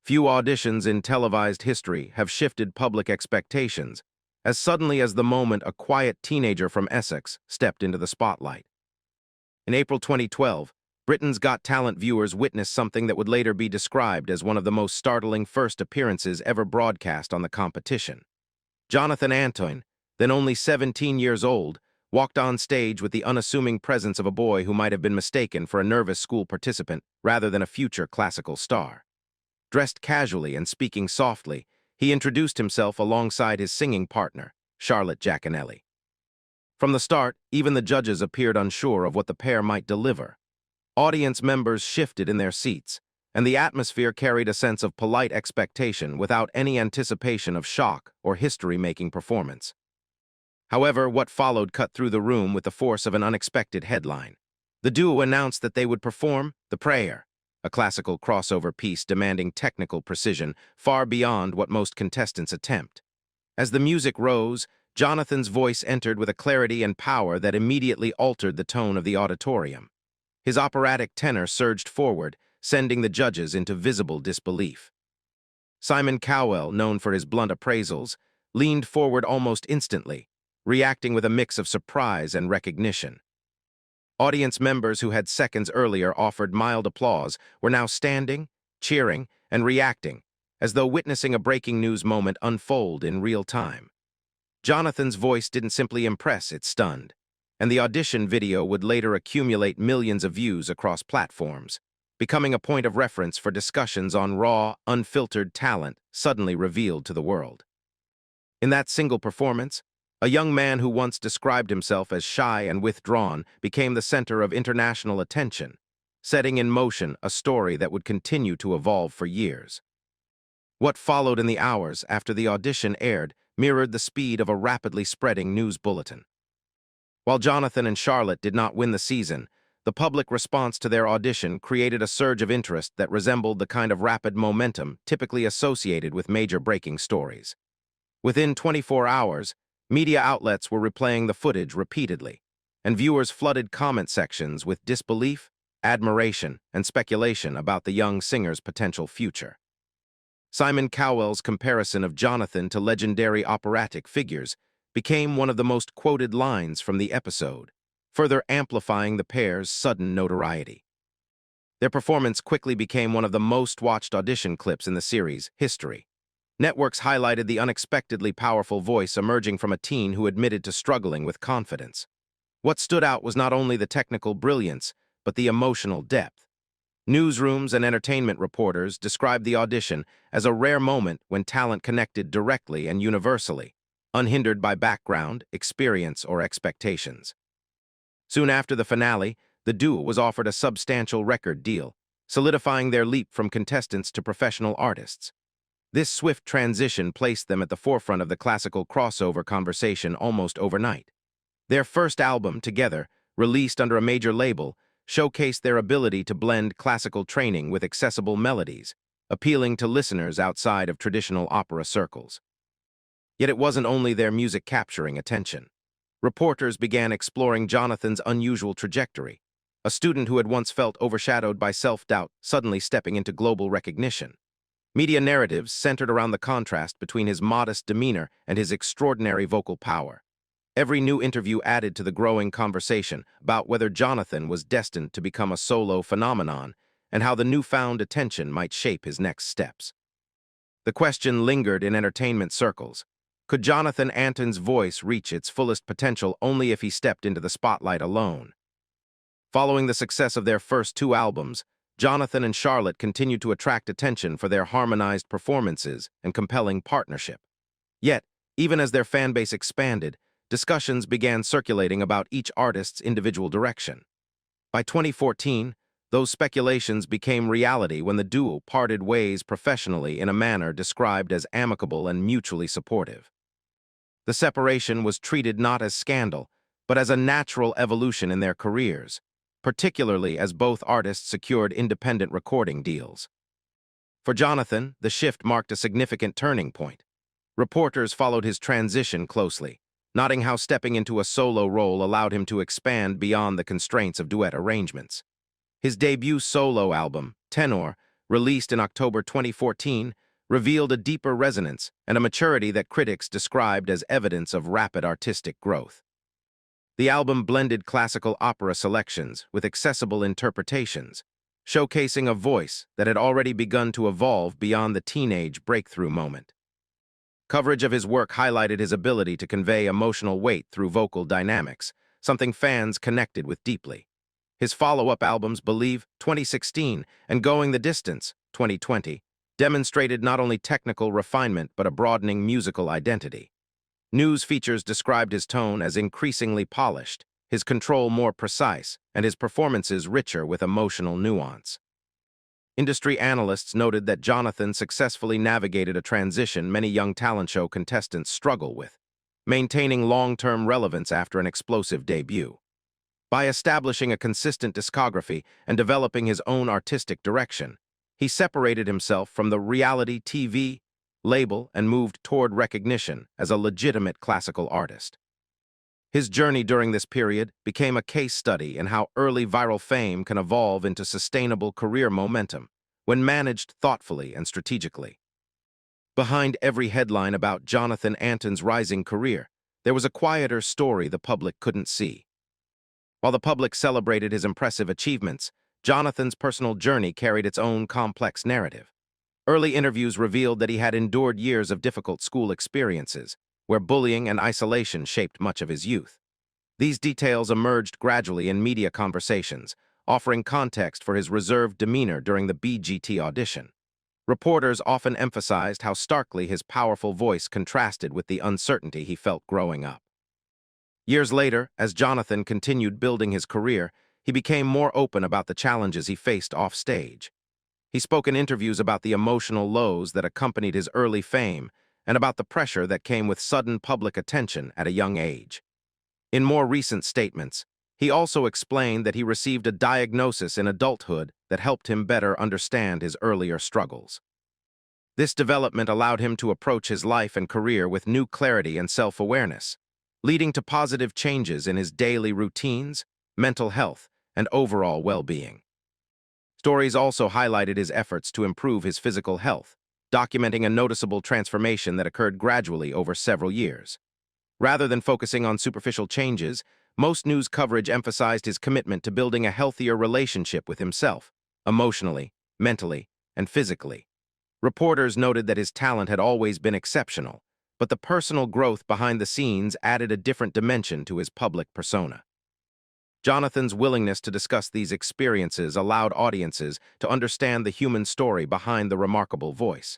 Few auditions in televised history have shifted public expectations as suddenly as the moment a quiet teenager from Essex stepped into the spotlight. In April 2012, Britain's Got Talent viewers witnessed something that would later be described as one of the most startling first appearances ever broadcast on the competition. Jonathan Antoine, then only 17 years old, walked on stage with the unassuming presence of a boy who might have been mistaken for a nervous school participant rather than a future classical star. Dressed casually and speaking softly, he introduced himself alongside his singing partner, Charlotte Giaconelli. From the start, even the judges appeared unsure of what the pair might deliver. Audience members shifted in their seats, and the atmosphere carried a sense of polite expectation without any anticipation of shock or history-making performance. However, what followed cut through the room with the force of an unexpected headline. The duo announced that they would perform The Prayer, a classical crossover piece demanding technical precision far beyond what most contestants attempt. As the music rose, Jonathan's voice entered with a clarity and power that immediately altered the tone of the auditorium. His operatic tenor surged forward, sending the judges into visible disbelief. Simon Cowell, known for his blunt appraisals, leaned forward almost instantly, reacting with a mix of surprise and recognition. Audience members who had seconds earlier offered mild applause were now standing, cheering, and reacting, as though witnessing a breaking news moment unfold in real time. Jonathan's voice didn't simply impress, it stunned, and the audition video would later accumulate millions of views across platforms, becoming a point of reference for discussions on raw, unfiltered talent suddenly revealed to the world. In that single performance, a young man who once described himself as shy and withdrawn became the center of international attention, setting in motion a story that would continue to evolve for years. What followed in the hours after the audition aired mirrored the speed of a rapidly spreading news bulletin. While Jonathan and Charlotte did not win the season, the public response to their audition created a surge of interest that resembled the kind of rapid momentum typically associated with major breaking stories. Within 24 hours, media outlets were replaying the footage repeatedly, and viewers flooded comment sections with disbelief, admiration, and speculation about the young singer's potential future. Simon Cowell's comparison of Jonathan to legendary operatic figures became one of the most quoted lines from the episode, further amplifying the pair's sudden notoriety. Their performance quickly became one of the most-watched audition clips in the series' history. Networks highlighted the unexpectedly powerful voice emerging from a teen who admitted to struggling with confidence. What stood out was not only the technical brilliance, but the emotional depth. Newsrooms and entertainment reporters described the audition as a rare moment when talent connected directly and universally, unhindered by background, experience, or expectations. Soon after the finale, the duo was offered a substantial record deal, solidifying their leap from contestants to professional artists. This swift transition placed them at the forefront of the classical crossover conversation almost overnight. Their first album, together, released under a major label, showcased their ability to blend classical training with accessible melodies, appealing to listeners outside of traditional opera circles. Yet it wasn't only their music capturing attention. Reporters began exploring Jonathan's unusual trajectory, a student who had once felt overshadowed by self-doubt suddenly stepping into global recognition. Media narratives centered around the contrast between his modest demeanor and his extraordinary vocal power. Every new interview added to the growing conversation about whether Jonathan was destined to become a solo phenomenon and how the newfound attention might shape his next steps. The question lingered in entertainment circles. Could Jonathan Antoine's voice reach its fullest potential only if he stepped into the spotlight alone? Following the success of their first two albums, Jonathan and Charlotte continued to attract attention for their harmonized performances and compelling partnership. Yet, even as their fanbase expanded, discussions began circulating about each artist's individual direction. By 2014, those speculations became reality when the duo parted ways professionally in a manner described as amicable and mutually supportive. The separation was treated not as scandal, but as a natural evolution in their careers, particularly as both artists secured independent recording deals. For Jonathan, the shift marked a significant turning point. Reporters followed his transition closely, noting how stepping into a solo role allowed him to expand beyond the constraints of duet arrangements. His debut solo album, Tenor, released in October 2014, revealed a deeper resonance and a maturity that critics described as evidence of rapid artistic growth. The album blended classical opera selections with accessible interpretations, showcasing a voice that had already begun to evolve beyond the teenage breakthrough moment. Coverage of his work highlighted his ability to convey emotional weight through vocal dynamics, something fans connected with deeply. His follow-up albums Believe, 2016, and Going the Distance, 2020, demonstrated not only technical refinement but a broadening musical identity. News features described his tone as increasingly polished, his control more precise, and his performances richer with emotional nuance. Industry analysts noted that Jonathan successfully navigated a transition many young talent show contestants struggle with, maintaining long-term relevance after an explosive debut. By establishing a consistent discography and developing his own artistic direction, he separated himself from the reality TV label and moved toward recognition as a legitimate classical artist. His journey during this period became a case study in how early viral fame can evolve into sustainable career momentum when managed thoughtfully and strategically. Behind every headline about Jonathan Antoine's rising career, there was a quieter story the public couldn't see. While the public celebrated his impressive achievements, Jonathan's personal journey carried its own complex narrative. Early interviews revealed that he had endured years of difficult school experiences, where bullying and isolation shaped much of his youth. These details emerged gradually in media conversations, offering context for his reserved demeanor during the BGT audition. Reporters often emphasized how starkly his powerful voice contrasted with the uncertainty he felt growing up. Years later, as Jonathan continued building his career, he became more open about the challenges he faced off-stage. He spoke in interviews about the emotional lows that accompanied his early fame and about the pressure that came with sudden public attention at a young age. In more recent statements, he also explained that he received a diagnosis in adulthood that helped him better understand his earlier struggles. This development allowed him to approach his life and career with new clarity and self-awareness, leading to positive changes in his daily routines, mental health, and overall well-being. Stories also highlighted his efforts to improve his physical health, documenting a noticeable transformation that occurred gradually over several years. Rather than focusing on superficial changes, most news coverage emphasized his commitment to building a healthier relationship with himself, emotionally, mentally, and physically. Reporters noted that his talent had always been exceptional, but the personal growth behind the scenes added a different dimension to his public persona. Jonathan's willingness to discuss these experiences allowed audiences to understand the human story behind the remarkable voice.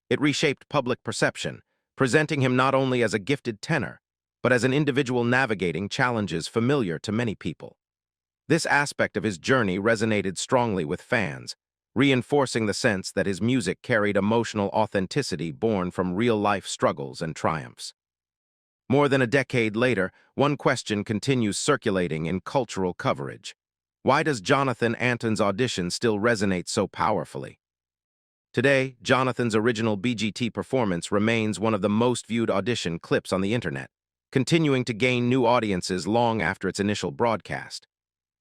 It reshaped public perception, presenting him not only as a gifted tenor, but as an individual navigating challenges familiar to many people. This aspect of his journey resonated strongly with fans, reinforcing the sense that his music carried emotional authenticity born from real-life struggles and triumphs. More than a decade later, one question continues circulating in cultural coverage. Why does Jonathan Antoine's audition still resonate so powerfully? Today, Jonathan's original BGT performance remains one of the most viewed audition clips on the internet, continuing to gain new audiences long after its initial broadcast.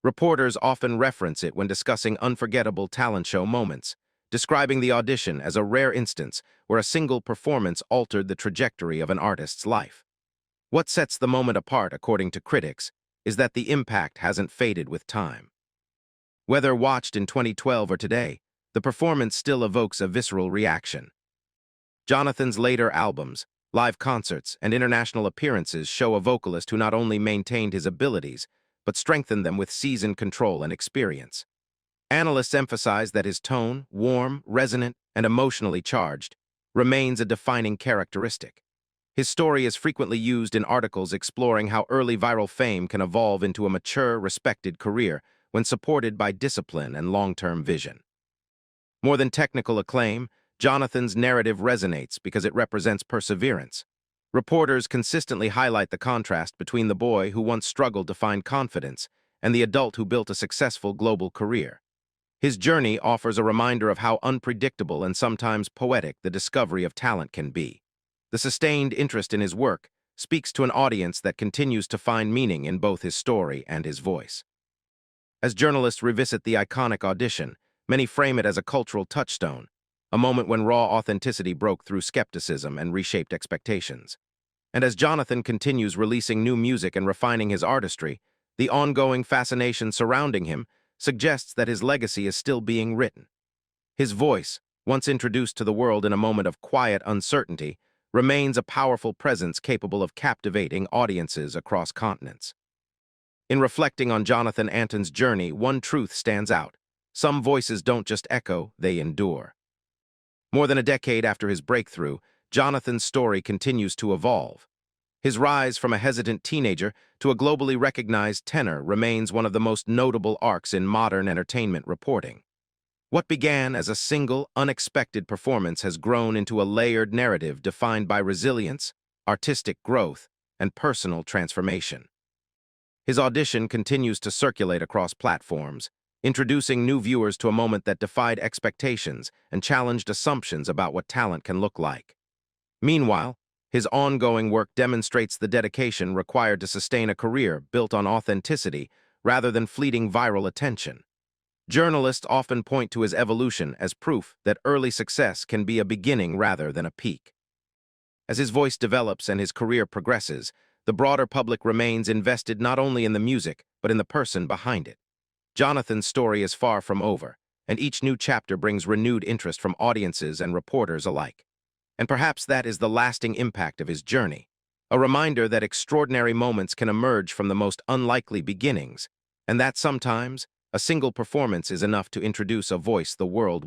Reporters often reference it when discussing unforgettable talent show moments, describing the audition as a rare instance where a single performance altered the trajectory of an artist's life. What sets the moment apart, according to critics, is that the impact hasn't faded with time. Whether watched in 2012 or today, the performance still evokes a visceral reaction. Jonathan's later albums, live concerts, and international appearances show a vocalist who not only maintained his abilities, but strengthened them with seasoned control and experience. Analysts emphasize that his tone, warm, resonant, and emotionally charged, remains a defining characteristic. His story is frequently used in articles exploring how early viral fame can evolve into a mature, respected career when supported by discipline and long-term vision. More than technical acclaim, Jonathan's narrative resonates because it represents perseverance. Reporters consistently highlight the contrast between the boy who once struggled to find confidence and the adult who built a successful global career. His journey offers a reminder of how unpredictable and sometimes poetic the discovery of talent can be. The sustained interest in his work speaks to an audience that continues to find meaning in both his story and his voice. As journalists revisit the iconic audition, Many frame it as a cultural touchstone, a moment when raw authenticity broke through skepticism and reshaped expectations. And as Jonathan continues releasing new music and refining his artistry, the ongoing fascination surrounding him suggests that his legacy is still being written. His voice, once introduced to the world in a moment of quiet uncertainty, remains a powerful presence capable of captivating audiences across continents. In reflecting on Jonathan Antoine's journey, one truth stands out. Some voices don't just echo, they endure. More than a decade after his breakthrough, Jonathan's story continues to evolve. His rise from a hesitant teenager to a globally recognized tenor remains one of the most notable arcs in modern entertainment reporting. What began as a single, unexpected performance has grown into a layered narrative defined by resilience, artistic growth, and personal transformation. His audition continues to circulate across platforms, introducing new viewers to a moment that defied expectations and challenged assumptions about what talent can look like. Meanwhile, his ongoing work demonstrates the dedication required to sustain a career built on authenticity rather than fleeting viral attention. Journalists often point to his evolution as proof that early success can be a beginning rather than a peak. As his voice develops and his career progresses, the broader public remains invested not only in the music, but in the person behind it. Jonathan's story is far from over, and each new chapter brings renewed interest from audiences and reporters alike. And perhaps that is the lasting impact of his journey, a reminder that extraordinary moments can emerge from the most unlikely beginnings, and that sometimes a single performance is enough to introduce a voice the world